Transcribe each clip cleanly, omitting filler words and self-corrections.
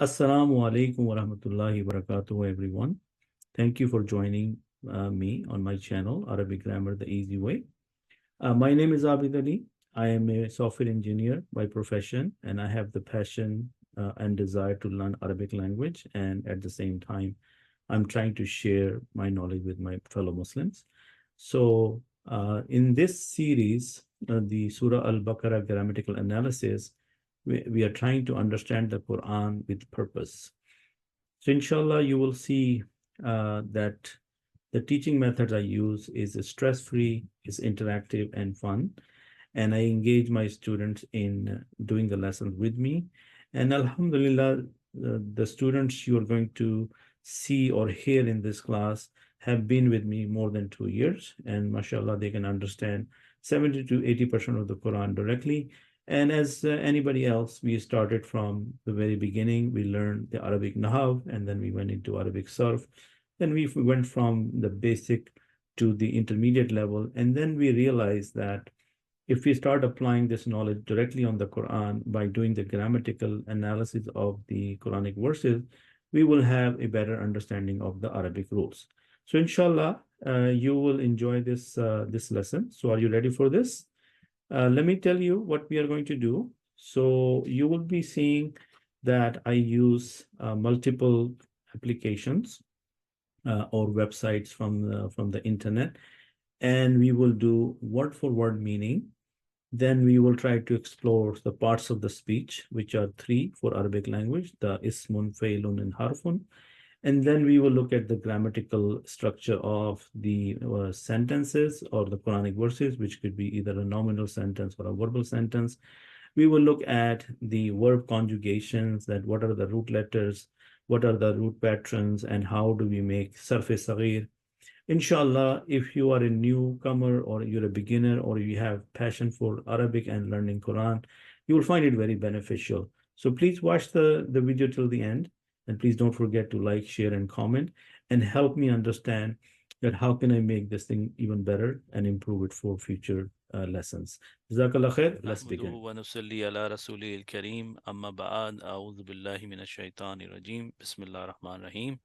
Assalamu alaikum wa rahmatullahi wa barakatuh, everyone. Thank you for joining me on my channel, Arabic Grammar the Easy Way. My name is Abid Ali. I am a software engineer by profession, and I have the passion and desire to learn Arabic language. And at the same time, I'm trying to share my knowledge with my fellow Muslims. So, in this series, the Surah Al Baqarah Grammatical Analysis, we are trying to understand the Quran with purpose. So, inshallah, you will see that the teaching methods I use is stress-free, is interactive and fun. And I engage my students in doing the lessons with me. And Alhamdulillah, the students you are going to see or hear in this class have been with me more than 2 years. And mashallah, they can understand 70 to 80% of the Quran directly. And as anybody else, we started from the very beginning. We learned the Arabic Nahav, and then we went into Arabic Sarf. Then we went from the basic to the intermediate level. And then we realized that if we start applying this knowledge directly on the Quran by doing the grammatical analysis of the Quranic verses, we will have a better understanding of the Arabic rules. So inshallah, you will enjoy this lesson. So are you ready for this? Let me tell you what we are going to do. So you will be seeing that I use multiple applications or websites from the internet, and we will do word for word meaning. Then we will try to explore the parts of the speech, which are three for Arabic language, the ismun, failun, and harfun. And then we will look at the grammatical structure of the sentences or the Quranic verses, which could be either a nominal sentence or a verbal sentence. We will look at the verb conjugations, that what are the root letters, what are the root patterns, and how do we make sarf saghir. Inshallah, if you are a newcomer or you're a beginner or you have passion for Arabic and learning Quran, you will find it very beneficial. So please watch the video till the end, and please don't forget to like, share, and comment, and help me understand that how can I make this thing even better and improve it for future lessons. Jazakallah khair. Let's نحمده begin. ونصلي على رسوله الكريم أما بعد أعوذ بالله من الشيطان الرجيم بسم الله الرحمن الرحيم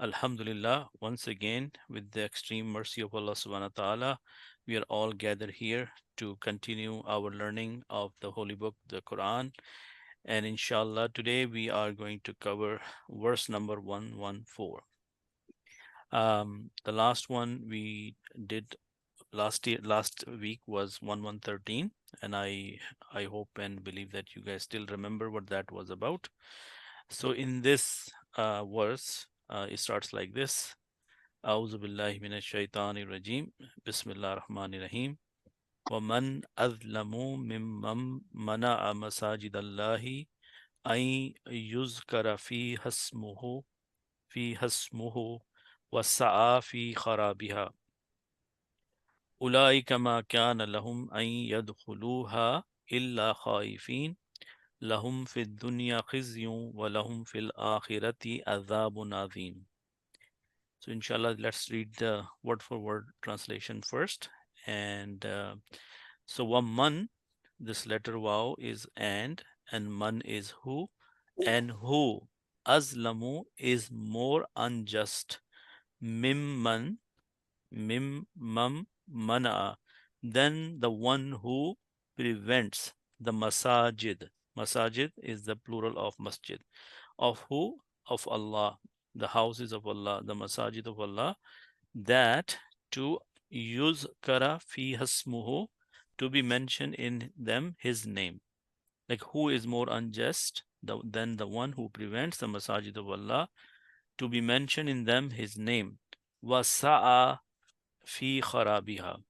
Alhamdulillah, once again, with the extreme mercy of Allah subhanahu wa ta'ala, we are all gathered here to continue our learning of the Holy Book, the Quran. And inshallah, today we are going to cover verse number 114. The last one we did last week was 1113, and I hope and believe that you guys still remember what that was about. So in this verse, it starts like this: أعوذ بالله من الشيطان الرجيم بسم الله الرحمن الرحيم ومن أظلم ممن منع مساجد الله أن يذكر فيها اسمه وسعى في خرابها أولئك ما كان لهم أن يدخلوها إلا خائفين لهم في الدنيا خزي ولهم في الآخرة عذاب عظيم. So inshallah, let's read the word for word translation first. And so waman, this letter wow is and man is who, and who. Azlamu is more unjust. Mimman, mana, then the one who prevents the masajid. Masajid is the plural of masjid. Of who? Of Allah, the houses of Allah, the masajid of Allah, that to use kara fi hasmuhu, to be mentioned in them his name. Like, who is more unjust than the one who prevents the masajid of Allah to be mentioned in them his name? Wasa'a fi kharabiha.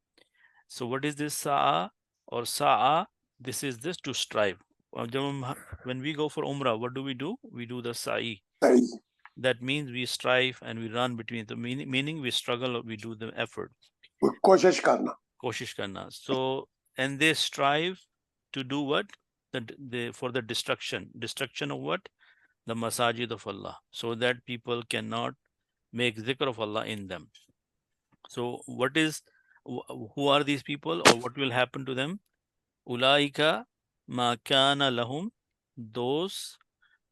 So what is this sa'a or sa'a? This is this to strive. When we go for umrah, what do? We do the sa'i. That means we strive and we run between the meaning we struggle or we do the effort. कोशिश करना Koshish karna. So, and they strive to do what? For the destruction of what? The masajid of Allah, so that people cannot make zikr of Allah in them. So who are these people, or what will happen to them? Ulaika ma kana lahum, those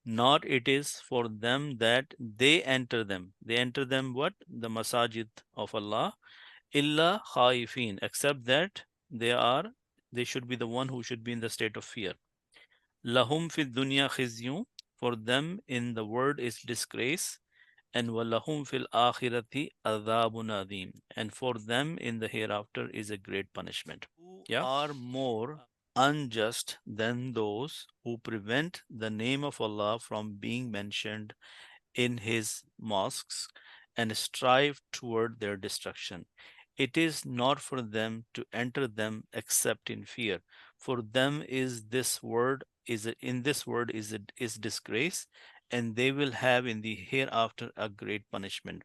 Not it is for them that they enter them. They enter them what? The masajid of Allah. Illa khaifin, except that they should be the one who should be in the state of fear. Lahum fi dunya khizyun, for them in the world is disgrace, and walahum fil akhirati adhabun adim, and for them in the hereafter is a great punishment. Who are more unjust than those who prevent the name of Allah from being mentioned in his mosques and strive toward their destruction. It is not for them to enter them except in fear. For them is this word is in this word is disgrace, and they will have in the hereafter a great punishment.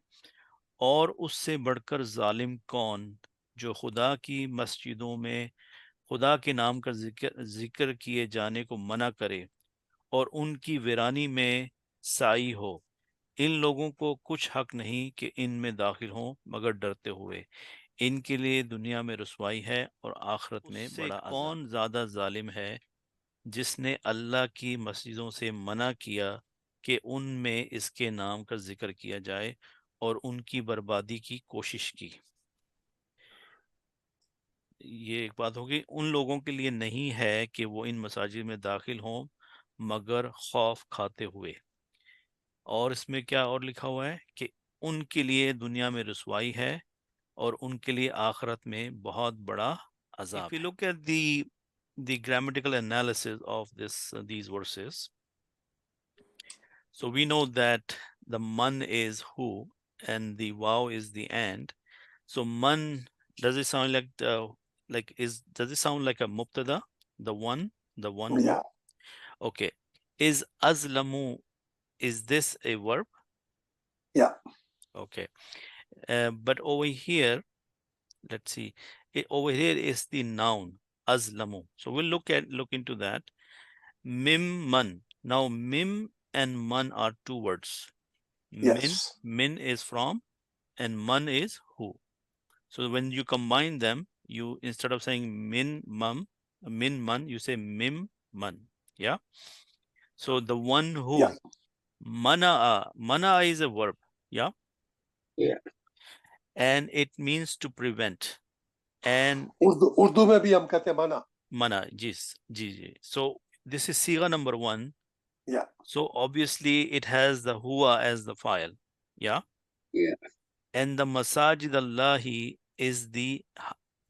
और उससे बढ़कर जालिम कौन जो खुदा की मस्जिदों में खुदा के नाम का जिक्र किए जाने को मना करे और उनकी वीरानी में साई हो। इन लोगों को कुछ हक नहीं कि इनमें दाखिल हों मगर डरते हुए। इनके लिए दुनिया में रुसवाई है और आखिरत में बड़ा अज़ाब। कौन ज़्यादा जालिम है जिसने अल्लाह की मस्जिदों से मना किया कि उनमें इसके नाम का जिक्र किया जाए और उनकी बर्बादी की कोशिश की। ये एक बात होगी, उन लोगों के लिए नहीं है कि वो इन मसाजिद में दाखिल हों मगर खौफ खाते हुए। और इसमें क्या और लिखा हुआ है कि उनके लिए दुनिया में रुसवाई है और उनके लिए आखिरत में बहुत बड़ा अजाब। If we look at the grammatical analysis of these verses, so we know that the man is who and the wow is the and. So man, does it sound like does it sound like a mubtada, the one who? Yeah. Okay. Is azlamu, is this a verb? Yeah. Okay. But over here, let's see. Over here is the noun azlamu. So we'll look into that. Mim man. Now mim and man are two words. Yes. Min is from, and man is who. So when you combine them, you instead of saying min man, you say mim man. Yeah. So the one who. Yeah. Mana is a verb. Yeah. Yeah. And it means to prevent. And Urdu में भी हम कहते हैं माना. mana, ji. So this is siga number 1. Yeah. So obviously it has the huwa as the file. Yeah. Yeah. And the masajid Allahi is the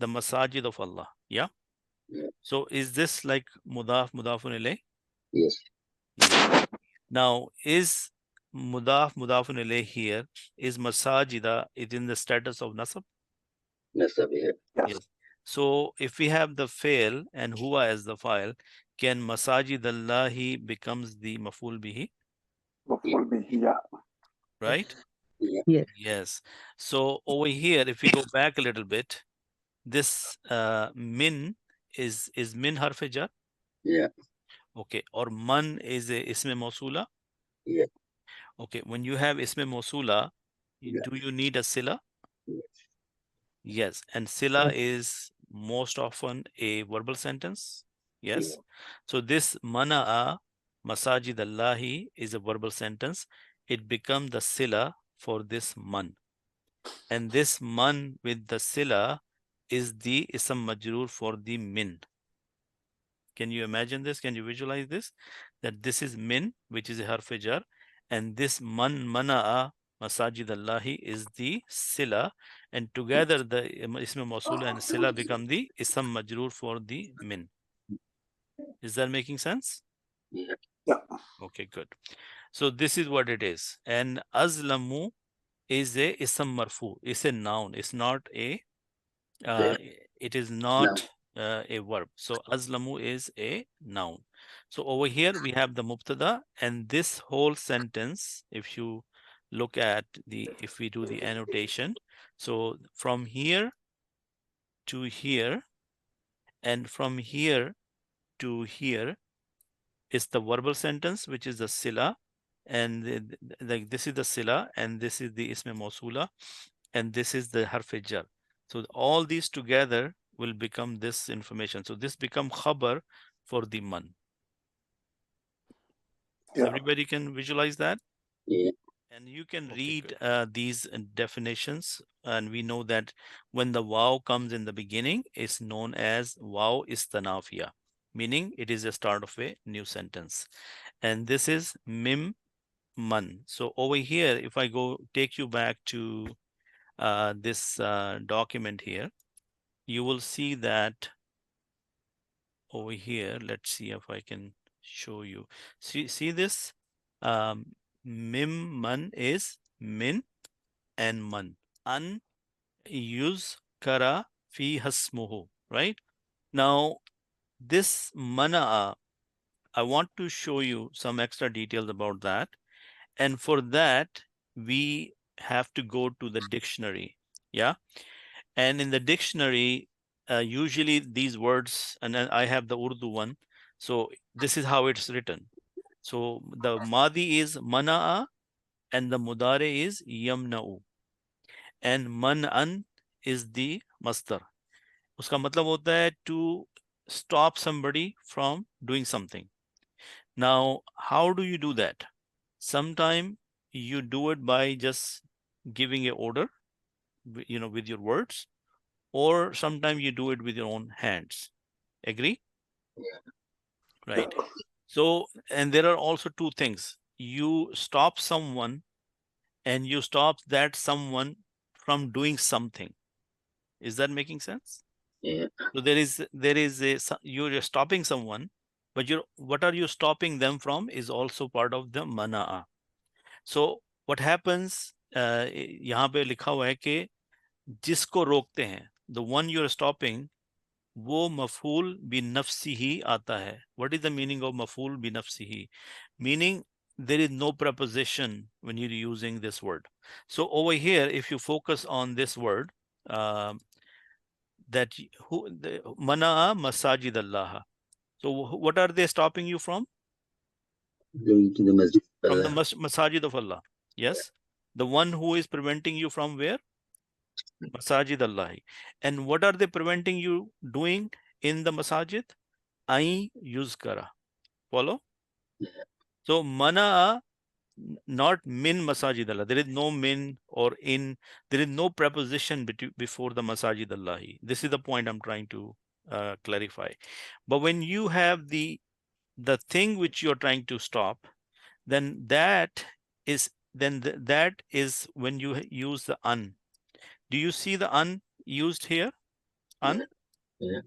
masajid of Allah. Yeah. Yeah. So is this like mudafun ilayh? Yes. Yeah. Now is mudafun ilayh here, is masajida it in the status of nasab? Nasab here. Yes. So if we have the fail and huwa as the file, can masajid Allahi becomes the maful bihi? مفعول به. Yeah. Right? Yeah. Yes. Yes. So over here, if we go back a little bit, this min is min harf jar? Yeah. Okay. Or man is a isme mausula? Yeah. Okay. When you have isme mausula, Yeah. do you need a sila? Yes. Yes. And sila is most often a verbal sentence. Yes. Yeah. So this mana'a masajid Allahi is a verbal sentence. It becomes the sila for this man. And this man with the sila is the ism majroor for the min. Can you imagine this? Can you visualize this? That this is min, which is a harf jar, and this mana'a masajid Allahi is the sila, and together the ism mausula and sila become the ism majroor for the min. Is that making sense? Yeah. Yeah. Okay, good. So this is what it is. And azlamu is a ism marfu. It's a noun. It's not a it is not a verb. So azlamu is a noun. So over here we have the mubtada, and this whole sentence, if you look at if we do the annotation, so from here to here and from here to here is the verbal sentence, which is the sila, and like this is the sila, and this is the isme mausula, and this is the harf jar. So all these together will become this information. So this become khabar for the man. Yeah. Everybody can visualize that? Yeah. And you can Okay, read good. these definitions, and we know that when the waw comes in the beginning, it's known as waw istanafiya, meaning it is the start of a new sentence. And this is mim man. So over here, if I go take you back to this document here, you will see that over here. Let's see if I can show you. See this? Mim man is min and man. An yuzkara fi hasmuhu, right? Now, this mana'a, I want to show you some extra details about that. And for that, we have to go to the dictionary. Yeah. And in the dictionary, usually these words, and then I have the Urdu one. So this is how it's written. So the Madi is mana'a and the Mudare is yamna'u. And man'an is the masdar. उसका मतलब होता है to stop somebody from doing something. Now, how do you do that? Sometimes you do it by just giving an order, with your words, or sometimes you do it with your own hands. Agree? Right. So, and there are also two things. You stop someone and you stop that someone from doing something. Is that making sense? Yeah. So you're stopping someone, but what are you stopping them from is also part of the mana'a. So what happens, यहाँ पे लिखा हुआ है कि जिसको रोकते हैं, the one you're stopping, वो मफूल भी नफ्सी ही आता है. What is the meaning of मफूल भी नफ्सी ही? Meaning there is no preposition when you're using this word. So over here, if you focus on this word, that who mana'a masajid Allah. So what are they stopping you from? Going to the masjid. From the masajid of Allah. Yes. The one who is preventing you from where? Masajid Allah. And what are they preventing you doing in the masajid? Ai yuzkara. Follow? So mana'a, not min masajid Allah. There is no min or in. There is no preposition before the masajid Allah. This is the point I'm trying to clarify. But when you have the thing which you're trying to stop, then that is when you use the un. Do you see the un used here? Un? Yeah.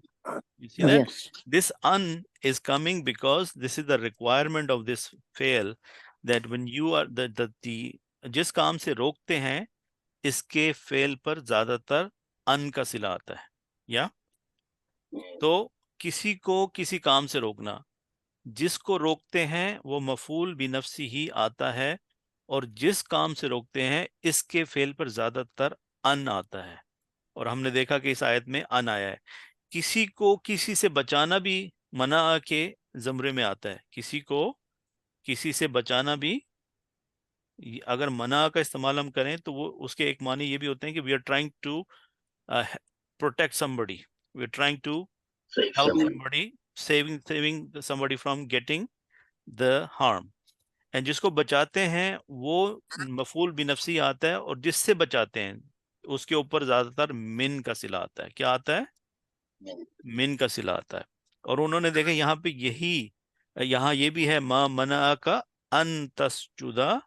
You see that? Yes. This un is coming because this is the requirement of this fail, that when you are the जिस काम से रोकते हैं इसके fail पर ज्यादातर अन का सिला आता है. या तो किसी को किसी काम से रोकना, जिसको रोकते हैं वो मफूल भी नफ्सी ही आता है, और जिस काम से रोकते हैं इसके फेल पर ज्यादातर अन आता है. और हमने देखा कि इस आयत में अन आया है. किसी को किसी से बचाना भी मना के जमरे में आता है. किसी को किसी से बचाना भी, अगर मना का इस्तेमाल हम करें तो वो उसके एक मानी ये भी होते हैं कि we are trying to protect somebody, we're trying to Save help someone. somebody, saving somebody from getting the harm. And जिसको बचाते हैं वो मफूल बिनफ्सी आता है, और जिससे बचाते हैं उसके ऊपर ज्यादातर मिन का सिला आता है. क्या आता है? मिन का सिला आता है. और उन्होंने देखा यहाँ पे यहाँ ये भी है, मा मना का अन तस्जुदा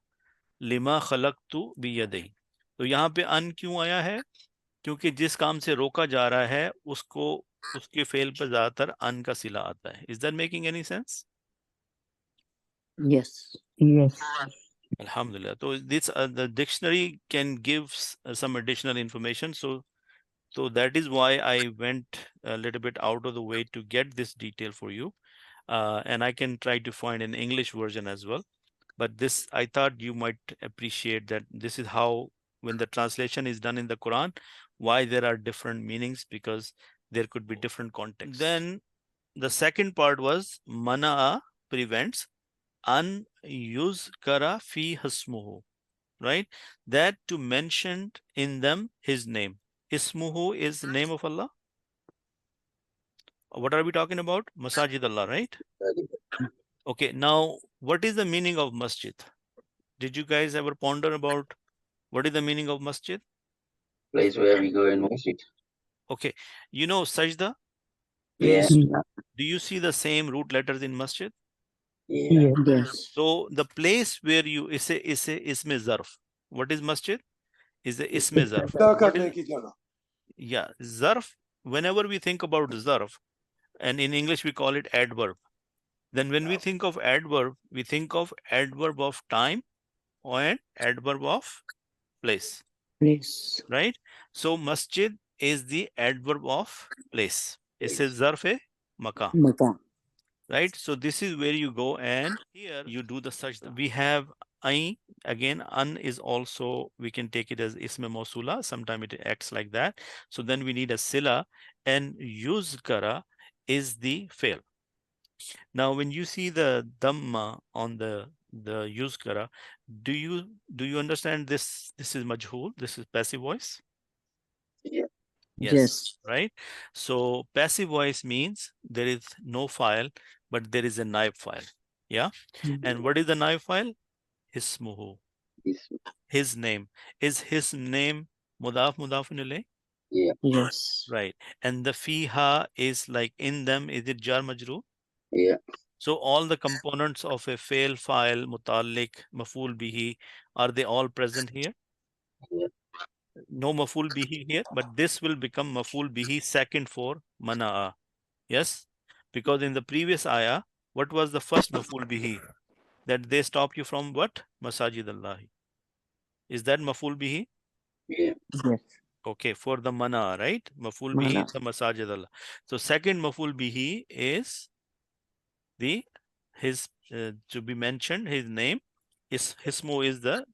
लिमा खलकतु बियदई. तो यहाँ पे अन क्यों आया है? क्योंकि जिस काम से रोका जा रहा है उसके फेल पर ज्यादातर अन का सिला आता है. Is that making any sense? Yes. Yes. Alhamdulillah. So this the dictionary can give some additional information. So that is why I went a little bit out of the way to get this detail for you. And I can try to find an English version as well. But this, I thought you might appreciate that this is how, when the translation is done in the Quran, why there are different meanings, because there could be different contexts. Then the second part was mana'a, prevents, an yuzkara fi hasmuhu, right? That to mention in them his name. Ismuhu is the name of Allah. What are we talking about? Masajid Allah, right? Okay, now what is the meaning of masjid? Did you guys ever ponder about what is the meaning of masjid? Place where we go and worship. Okay, you know sajda? Yeah. Do you see the same root letters in masjid? Yeah. Yes. So the place where you is a isme zarf. What is masjid? Is a isme zarf. क्या What करने is, की जगह? yeah, zarf. Whenever we think about zarf, and in English we call it adverb. Then when we think of adverb, we think of adverb of time and adverb of place, Place. right? So masjid is the adverb of place. It says zarf e makan, Makan. right? So this is where you go and here you do the sajda. We have ain, again an is also, we can take it as isme mausula, sometimes it acts like that. So then we need a sila, and yuzkara is the fail. Now when you see the dhamma on the yuzkara, do you understand this? This is majhul, this is passive voice. Yeah. Yes. Right? So passive voice means there is no file, but there is a naib file. Yeah. And what is the naib file? Hismuhu, This. his name. Is his name mudaf mudafun ilayh? Yeah. Yes. Right. And the fiha is like in them, is it jar majroor? Yeah. So all the components of a fail, file, mutallik, maful bihi, are they all present here? Yeah. No maful bihi here, but this will become maful bihi second for mana'a. Yes, because in the previous ayah, what was the first maful bihi? That they stopped you from what? Masajid Allah. Is that maful bihi? Yeah. Yes. Okay, for the mana, right? Maful bihi Mana. is the masajid Allah. So second maful bihi is the his to be mentioned, his name is hismo is the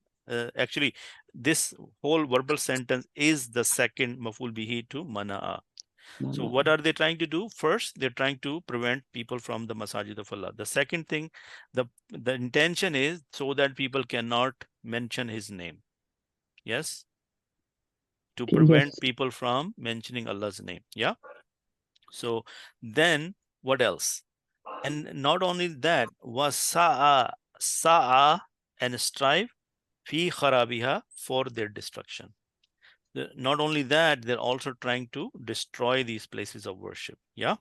actually this whole verbal sentence is the second maful bihi to mana'a. So what are they trying to do? First, they're trying to prevent people from the masajid of Allah. The second thing, the intention is so that people cannot mention his name. Yes, to prevent people from mentioning Allah's name. Yeah. So then what else? And not only that, was sa'a and strive fi kharabiha, for their destruction. Not only that, they're also trying to destroy these places of worship. Yeah.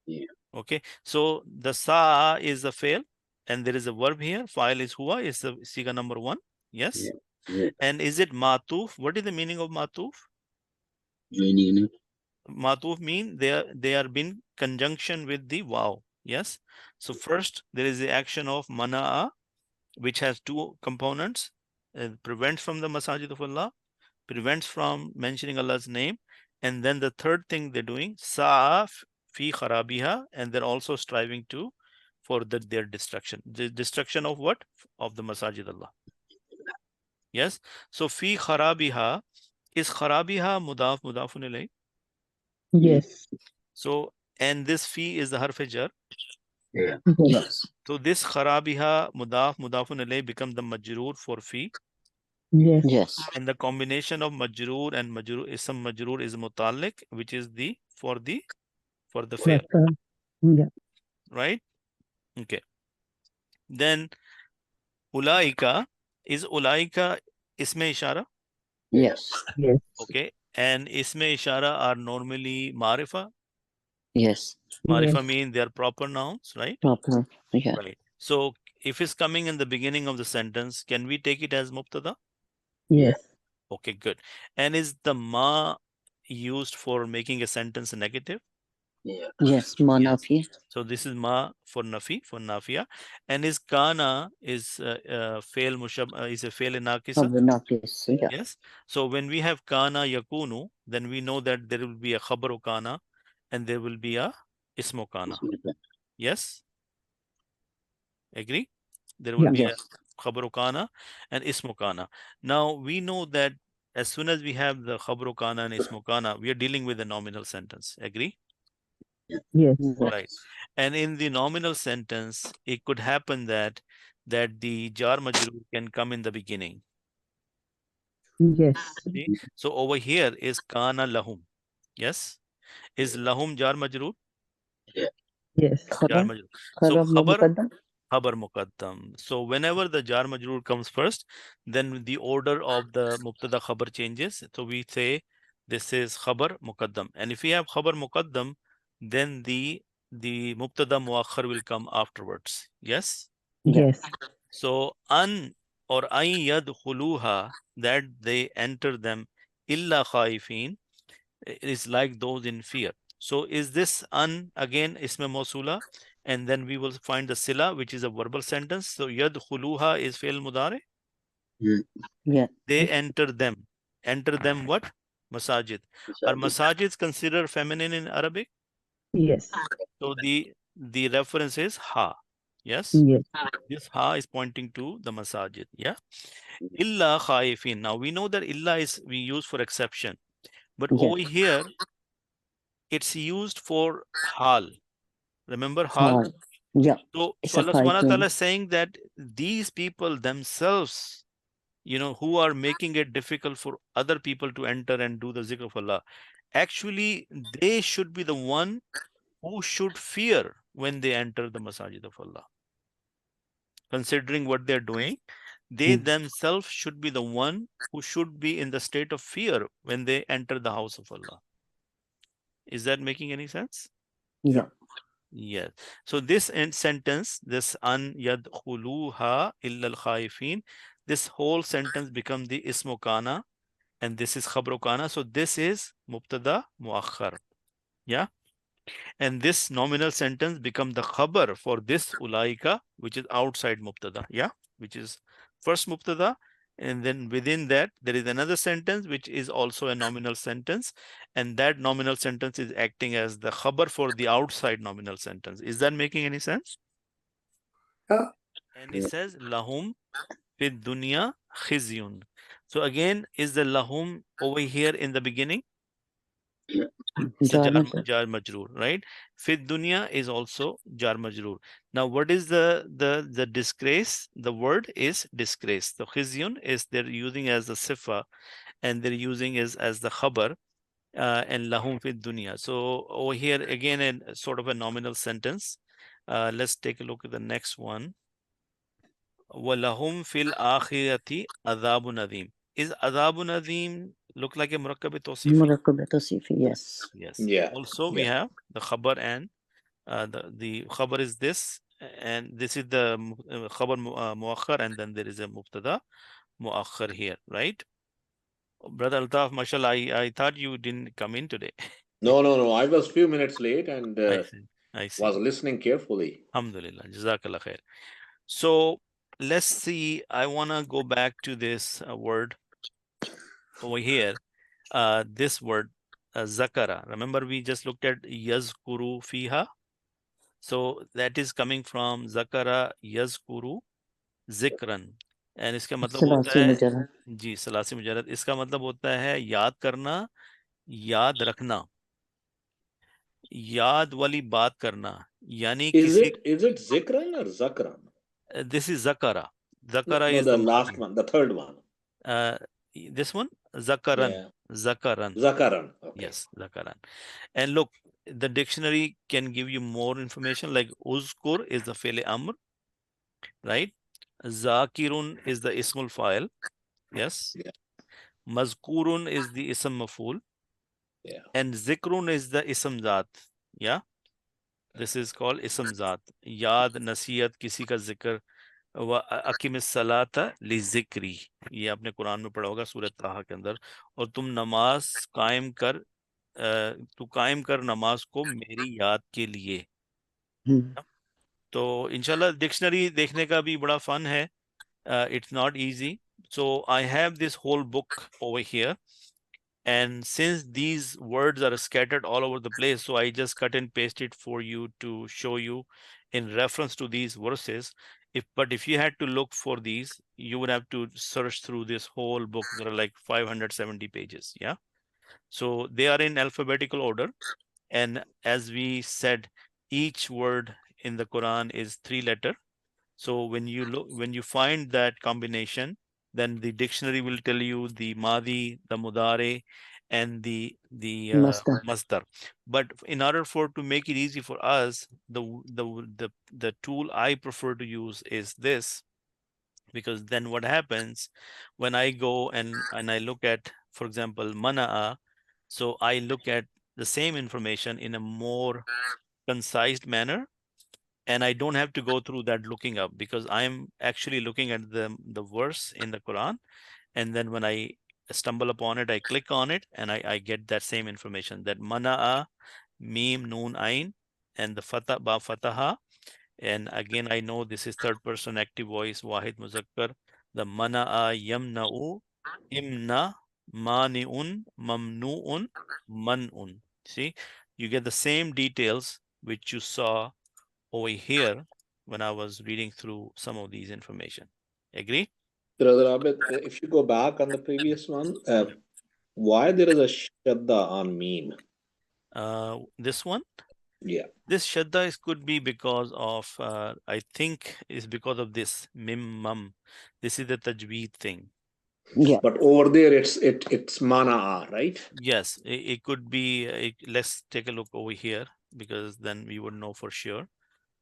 Yeah. Okay. So the sa'a is the fail, and there is a verb here. File is huwa, is the siga number 1. Yes. Yeah. Yeah. And is it matuf? What is the meaning of matuf? Joining in. Matuf mean they are being conjunction with the wow. Yes. So first there is the action of mana'a, which has two components. Prevents from the masajid of Allah, prevents from mentioning Allah's name, and then the third thing they're doing, sa'a fi kharabiha, and they're also striving to for their destruction. The destruction of what? Of the masajid Allah. Yes. So fi kharabiha, is kharabiha mudaf mudafun ilayh? Yes. So, and this fi is the harf jar. Yeah. Yes. So this kharabiha mudaf mudafun ilayh becomes the majroor for fi. Yes. Yes. And the combination of majroor and majroor, ism majroor is mutallik, which is the for the fail. Yeah. Right? Okay. Then ulaika, is ulaika isme ishara? Yes. Yes. Okay. And isme ishara are normally marifa. Yes. Marifa mean they are proper nouns, right? Proper. Yeah. Right. So if it's coming in the beginning of the sentence, can we take it as mubtada? Yes. Okay, good. And is the ma used for making a sentence negative? Yeah. Yes. Manafi. So this is ma for nafi, for nafia. And is kana is fail mushab is a fail naqisa? Nafis. Yeah. Yes. So when we have kana yakunu, then we know that there will be a khabaru kana and there will be a ismu kana. Yes. Agree? There will be a khabaru kana and ismu kana. Now we know that as soon as we have the khabaru kana and ismu kana, we are dealing with a nominal sentence. Agree? Yes. Right. And in the nominal sentence, it could happen that the jar majroor can come in the beginning. Yes. See? So over here is kana lahum. Yes. Is lahum jar majroor? Yeah. Yes. Jar majroor. So khabar, Khabar muqaddam. So whenever the jar majroor comes first, then the order of the mubtada khabar changes. So we say this is khabar muqaddam. And if we have khabar muqaddam, then the mubtada muakhar will come afterwards. Yes? Yes. So an or ay yadkhuluha, that they enter them, illa khaifin, is like those in fear. So is this an again isma mausula, and then we will find the sila, which is a verbal sentence. So yadkhuluha is fi'l mudari. Yeah. They enter them. Enter them what? Masajid. Are masajids considered feminine in Arabic? Yes. So the reference is ha. Yes. Yes. This ha is pointing to the masajid. Yeah. Illa khaifin. Now we know that illa is we use for exception, but Yes. over here it's used for hal. Remember hal? Yeah. So It's Allah a subhanahu wa hyphen. ta'ala is saying that these people themselves, who are making it difficult for other people to enter and do the zikr of Allah, actually they should be the one who should fear when they enter the masajid of Allah. Considering what they're doing, they themselves should be the one who should be in the state of fear when they enter the house of Allah. Is that making any sense? Yeah. Yes. So this sentence, this an yadkhuluha illa al-khaifin, this whole sentence becomes the ismu kana, and this is khabru kana. So this is mubtada muakhar. Yeah. And this nominal sentence become the khabar for this ulaika, which is outside mubtada. Yeah. Which is first mubtada. And then within that, there is another sentence, which is also a nominal sentence. And that nominal sentence is acting as the khabar for the outside nominal sentence. Is that making any sense? Yeah. And it says, lahum fid dunya khizyun. So again, is the lahum over here in the beginning? It's a jar majroor, right? Fid dunya is also jar majroor. Now, what is the disgrace? The word is disgrace. The khizyun is they're using as the sifa, and they're using as the khabar, and lahum fid dunya. So over here again, a sort of a nominal sentence. Let's take a look at the next one. Walahum fil akhirati adhabun adhim. Is adhabun adhim look like a murakkab tawsifi? Murakkab tawsifi, yes. Yes. Yeah. Also, we have the khabar, and the khabar is this, and this is the khabar muakhar, and then there is a mubtada muakhar here, right? Brother Altaf, mashallah, I thought you didn't come in today. No. I was few minutes late and I see. was listening carefully. Alhamdulillah. Jazakallah khair. So let's see. I want to go back to this word over here. This word, zakara. Remember, we just looked at yazkuru fiha. So that is coming from zakara yazkuru zikran. And इसका मतलब होता है जी सलासी मुजर्रद. इसका मतलब होता है याद करना, याद रखना, याद वाली बात करना. यानी Is किसी it zikran or zakran? This is zakara. Zakara No, is the the last madi. one, the third one. This one, zakaran. Yeah. Zakaran. Zakaran. Okay. Yes, zakaran. And look, the dictionary can give you more information, like uzkur is the fi'l amr, right? Zakirun is the ismul fa'il. Yes. Yeah. Mazkurun is the ism maf'ul. Yeah. And zikrun is the ism zat. Yeah. This is called ism zat. Yaad, nasiyat, kisi ka zikr. अकीम सलाता लिज़िक्री, ये आपने कुरान में पढ़ा होगा सूरह ताहा के अंदर. और तुम नमाज कायम कर, तू कायम कर नमाज को मेरी याद के लिए. तो इंशाल्लाह डिक्शनरी देखने का भी बड़ा फन है. It's not easy. So I have this whole book over here. And since these words are scattered all over the place, so I just cut and paste it for you to show you in reference to these verses. But if you had to look for these, you would have to search through this whole book. There are like 570 pages. Yeah. So they are in alphabetical order. And as we said, each word in the Quran is 3-letter. So when you find that combination, then the dictionary will tell you the Madi, the Mudare, and the Masdar. masdar. But in order to make it easy for us, the tool I prefer to use is this, because then what happens when I go and I look at, for example, mana'a, so I look at the same information in a more concise manner, and I don't have to go through that looking up, because I'm actually looking at the verse in the Quran, and then when I stumble upon it, I click on it, and I get that same information, that mana'a, mim, noon, ain, and the fatah, ba fataha. And again, I know this is third person active voice, wahid muzakkar. The mana'a, yamna'u, imna, mani'un, mamnu'un, man'un. See, you get the same details which you saw over here when I was reading through some of these information. Agree? Brother Abid, if you go back on the previous one, why there is a shadda on meme? This one? Yeah. This shadda could be because of, I think is because of this mim mum. This is the tajweed thing. Yeah. But over there, it's mana'a, right? Yes, it could be. Let's take a look over here, because then we would know for sure.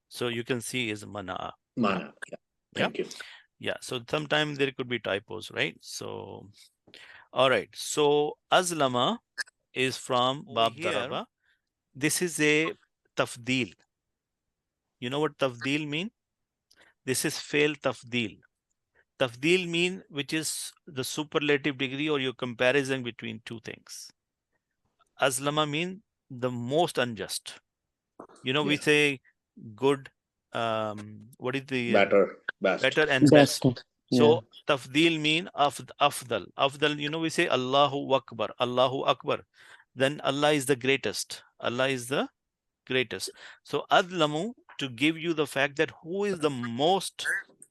So you can see is mana'a. Mana. Yeah. Yeah. Thank you. Yeah. So sometimes there could be typos, right? So, all right. So azlama is from bab daraba. This is a tafdeel. You know what tafdeel mean? This is fail tafdeel. Tafdeel mean which is the superlative degree or your comparison between two things. Azlama mean the most unjust. You know, we Yeah. say good, what is the Better, best. better and Best. best. Yeah. So tafdeel mean afdal. Afdal, you know, we say Allahu Akbar, Allahu Akbar. Then Allah is the greatest. Allah is the greatest. So adlamu, to give you the fact that who is the most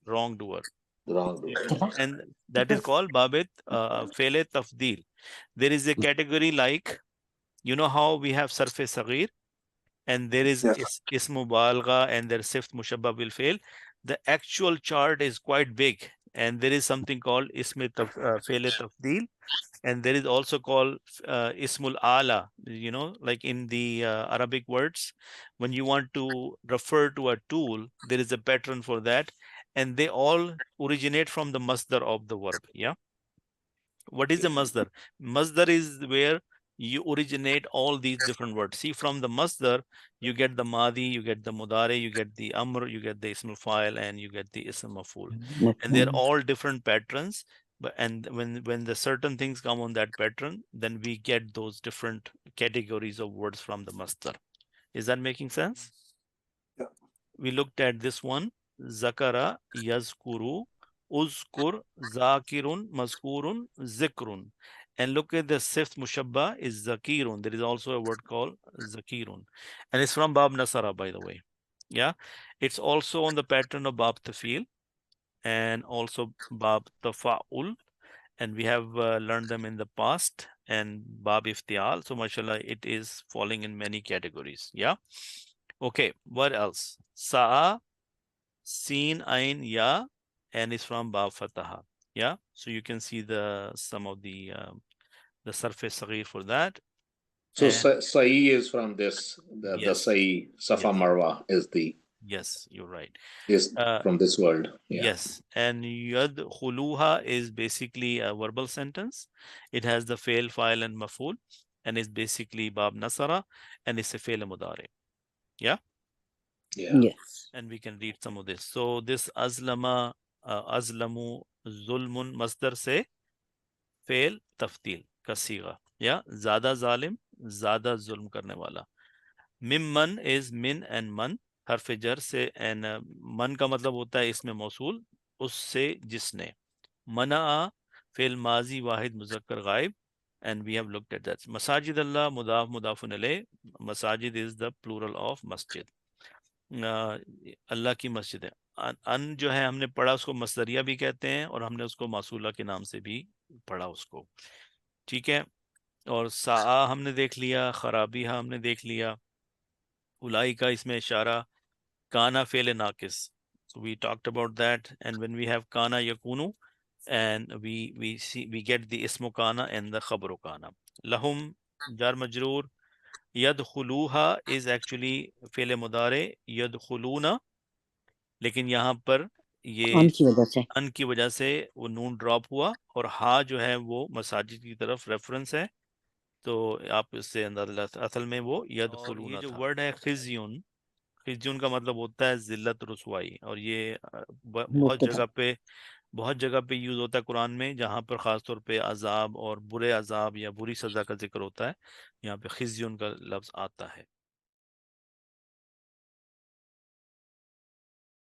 wrongdoer. Wrongdoer. And that is called babit fele tafdeel. There is a category like, you know how we have sarf saghir, and there is ismu balgha, and there is sift mushabba bil fail. The actual chart is quite big, and there is something called ismi fele tafdeel, and there is also called ismul ala. You know, like in the Arabic words, when you want to refer to a tool, there is a pattern for that, and they all originate from the masdar of the verb. Yeah. What is a masdar? Masdar is where you originate all these different words. See, from the masdar, you get the madi, you get the mudare, you get the amr, you get the ismul fa'il, and you get the ism maf'ul. And they're all different patterns. But and when the certain things come on that pattern, then we get those different categories of words from the masdar. Is that making sense? Yeah. We looked at this one. Zakara, yazkuru, uzkur, zakirun, mazkurun, zikrun. And look at the fifth mushabba is zakirun. There is also a word called zakirun. And it's from Bab Nasara, by the way. Yeah. It's also on the pattern of Bab Tafil and also Bab Tafa'ul. And we have learned them in the past, and Bab Iftial. So mashallah, it is falling in many categories. Yeah. Okay. What else? Sa'a, Seen, Ain, Ya, and is from Bab Fataha. Yeah. So you can see some of the surface saghir for that. So And Sa'i is from this. The yes, Sa'i, Safa yes, Marwa yes, you're right. is from this world. Yeah. Yes, and yadkhuluha is basically a verbal sentence. It has the fail, file, and maf'ul, and it's basically bab nasara, and it's a fail mudari. Yeah, Yeah. Yes. and we can read some of this. So this azlama, azlamu, zulmun masdar se fail taftil kasiga. Yeah, zada zalim, zada zulm karne wala. Mimman is min and man. हर्फ जर से N मन का मतलब होता है इसमें मौसूल उससे जिसने मना फेल माजी वाहिद मुजक्कर गायब and we have looked at that. Masajid Allah mudaf mudafun alayh. Masajid is the plural of masjid. अल्लाह की मस्जिद है. अन जो है हमने पढ़ा उसको मसदरिया भी कहते हैं और हमने उसको मासूला के नाम से भी पढ़ा उसको. ठीक है. और सा हमने देख लिया, खराबिया हमने देख लिया, उलाई का इसमें इशारा, Kana fail nakis. So we talked about that. And when we have kana yakunu, and we get the ismu kana and the khabru kana. Lahum jar majroor, yadkhuluha is actually फेले मुदारे यदखुलूना, लेकिन यहाँ पर ये अन की वजह से अन की वजह से वो नून ड्रॉप हुआ और हा जो है वो मसाजिद की तरफ रेफरेंस है, तो आप इससे अंदाजा असल में वो यदखुलूना। ये जो वर्ड है खिज़युन, खिज़युन का मतलब होता है जिल्लत रुसवाई, और ये मुब्तदा बहुत जगह पे यूज होता है कुरान में, जहाँ पर खास तौर पे अजाब और बुरे अजाब या बुरी सजा का जिक्र होता है, यहाँ पे खिज़युन का लफ्ज आता है।